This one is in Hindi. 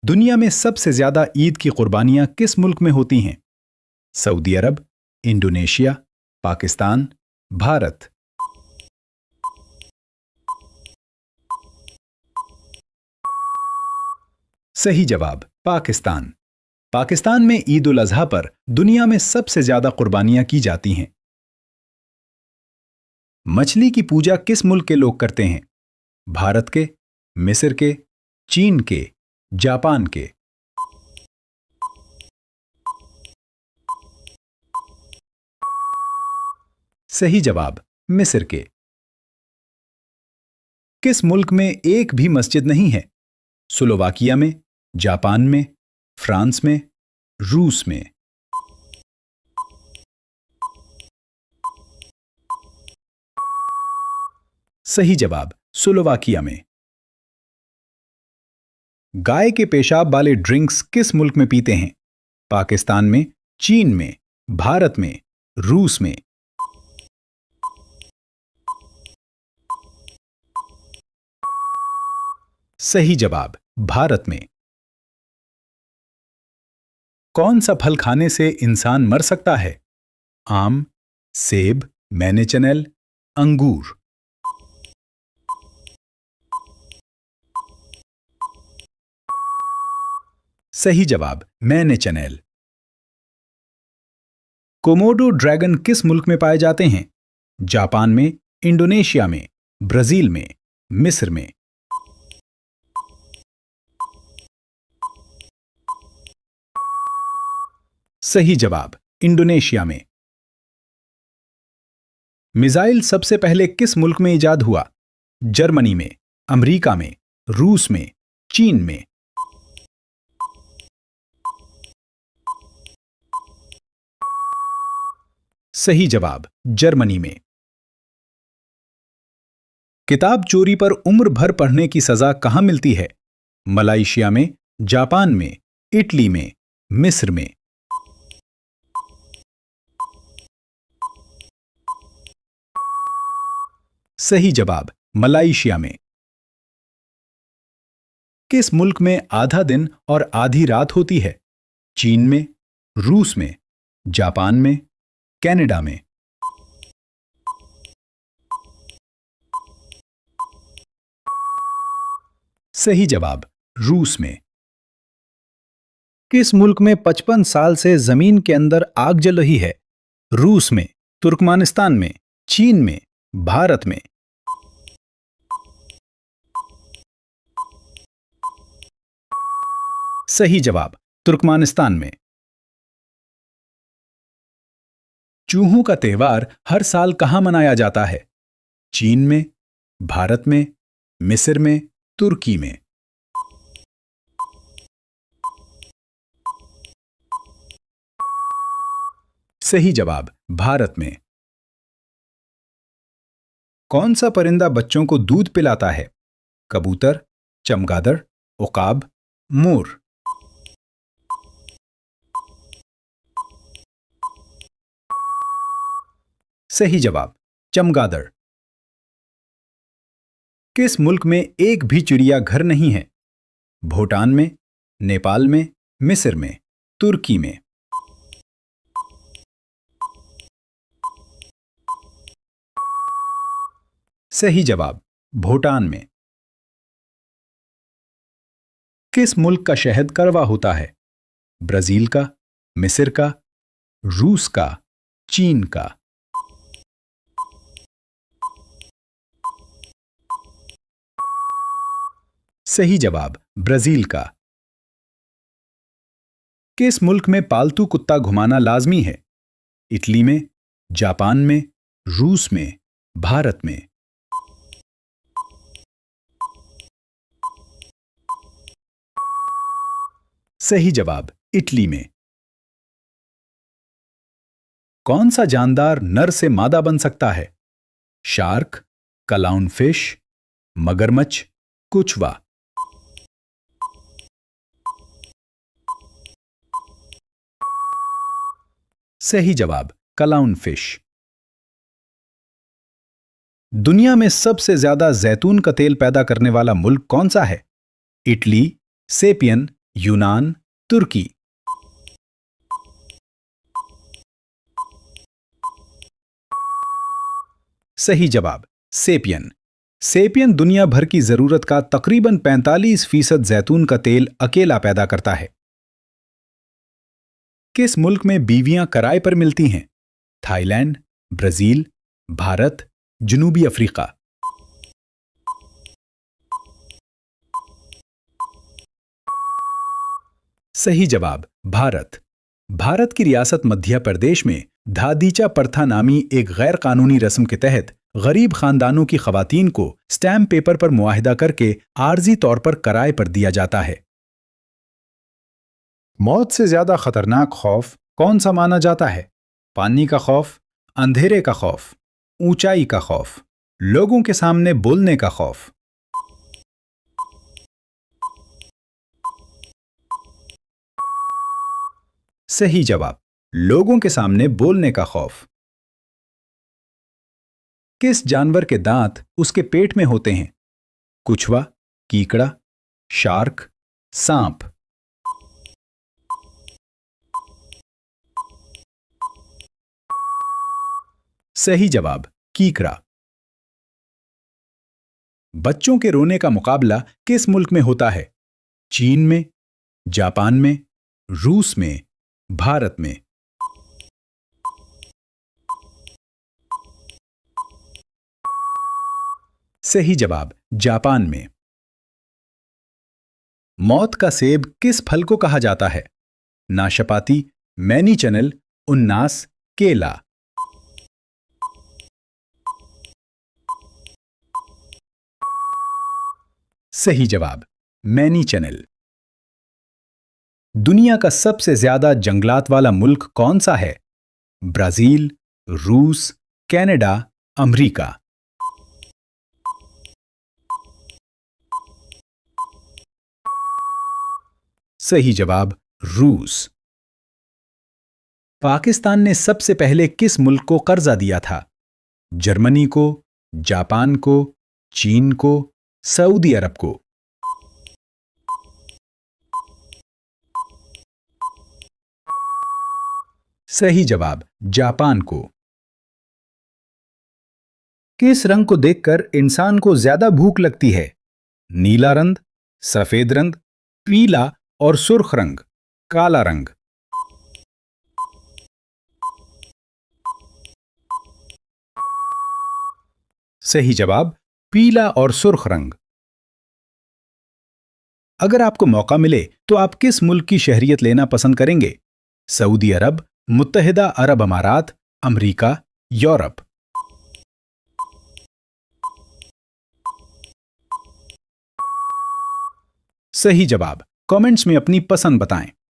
दुनिया में सबसे ज्यादा ईद की कुर्बानियां किस मुल्क में होती हैं? सऊदी अरब, इंडोनेशिया, पाकिस्तान, भारत। सही जवाब पाकिस्तान। पाकिस्तान में ईद उल अजहा पर दुनिया में सबसे ज्यादा कुर्बानियां की जाती हैं। मछली की पूजा किस मुल्क के लोग करते हैं? भारत के, मिस्र के, चीन के, जापान के। सही जवाब मिस्र के। किस मुल्क में एक भी मस्जिद नहीं है? स्लोवाकिया में, जापान में, फ्रांस में, रूस में। सही जवाब स्लोवाकिया में। गाय के पेशाब वाले ड्रिंक्स किस मुल्क में पीते हैं? पाकिस्तान में, चीन में, भारत में, रूस में। सही जवाब भारत में। कौन सा फल खाने से इंसान मर सकता है? आम, सेब, मैनेचेनेल, अंगूर। सही जवाब मैनेचेनेल। कोमोडो ड्रैगन किस मुल्क में पाए जाते हैं? जापान में, इंडोनेशिया में, ब्राजील में, मिस्र में। सही जवाब इंडोनेशिया में। मिसाइल सबसे पहले किस मुल्क में इजाद हुआ? जर्मनी में, अमेरिका में, रूस में, चीन में। सही जवाब जर्मनी में। किताब चोरी पर उम्र भर पढ़ने की सजा कहां मिलती है? मलेशिया में, जापान में, इटली में, मिस्र में। सही जवाब मलेशिया में। किस मुल्क में आधा दिन और आधी रात होती है? चीन में, रूस में, जापान में, कनाडा में। सही जवाब रूस में। किस मुल्क में 55 साल से जमीन के अंदर आग जल रही है? रूस में, तुर्कमेनिस्तान में, चीन में, भारत में। सही जवाब तुर्कमेनिस्तान में। चूहों का त्योहार हर साल कहां मनाया जाता है? चीन में, भारत में, मिस्र में, तुर्की में। सही जवाब भारत में। कौन सा परिंदा बच्चों को दूध पिलाता है? कबूतर, चमगादड़, उकाब, मोर। सही जवाब चमगादड़। किस मुल्क में एक भी चिड़िया घर नहीं है? भूटान में, नेपाल में, मिस्र में, तुर्की में। सही जवाब भूटान में। किस मुल्क का शहद कड़वा होता है? ब्राजील का, मिस्र का, रूस का, चीन का। सही जवाब ब्राजील का। किस मुल्क में पालतू कुत्ता घुमाना लाजमी है? इटली में, जापान में, रूस में, भारत में। सही जवाब इटली में। कौन सा जानदार नर से मादा बन सकता है? शार्क, क्लाउन फिश, मगरमच्छ, कुचवा। सही जवाब क्लाउन फिश। दुनिया में सबसे ज्यादा जैतून का तेल पैदा करने वाला मुल्क कौन सा है? इटली, सेपियन, यूनान, तुर्की। सही जवाब सेपियन। सेपियन दुनिया भर की जरूरत का तकरीबन 45% जैतून का तेल अकेला पैदा करता है। किस मुल्क में बीवियां किराए पर मिलती हैं? थाईलैंड, ब्राजील, भारत, जनूबी अफ्रीका। सही जवाब भारत। भारत की रियासत मध्य प्रदेश में धादीचा प्रथा नामी एक गैर कानूनी रस्म के तहत गरीब खानदानों की खवातीन को स्टैम्प पेपर पर मुआहिदा करके आर्जी तौर पर किराए पर दिया जाता है। मौत से ज्यादा खतरनाक खौफ कौन सा माना जाता है? पानी का खौफ, अंधेरे का खौफ, ऊंचाई का खौफ, लोगों के सामने बोलने का खौफ। सही जवाब लोगों के सामने बोलने का खौफ। किस जानवर के दांत उसके पेट में होते हैं? कुछवा, कीकड़ा, शार्क, सांप। सही जवाब कीकड़ा। बच्चों के रोने का मुकाबला किस मुल्क में होता है? चीन में, जापान में, रूस में, भारत में। सही जवाब जापान में। मौत का सेब किस फल को कहा जाता है? नाशपाती, मैनी चैनल, उन्नास, केला। सही जवाब मैनी चैनल। दुनिया का सबसे ज्यादा जंगलात वाला मुल्क कौन सा है? ब्राजील, रूस, कनाडा, अमेरिका। सही जवाब रूस। पाकिस्तान ने सबसे पहले किस मुल्क को कर्जा दिया था? जर्मनी को, जापान को, चीन को, सऊदी अरब को। सही जवाब जापान को। किस रंग को देखकर इंसान को ज्यादा भूख लगती है? नीला रंग, सफेद रंग, पीला और सुर्ख रंग, काला रंग। सही जवाब पीला और सुर्ख रंग। अगर आपको मौका मिले तो आप किस मुल्क की शहरियत लेना पसंद करेंगे? सऊदी अरब, मुत्तहिदा अरब अमारात, अमेरिका, यूरोप। सही जवाब कमेंट्स में अपनी पसंद बताएं।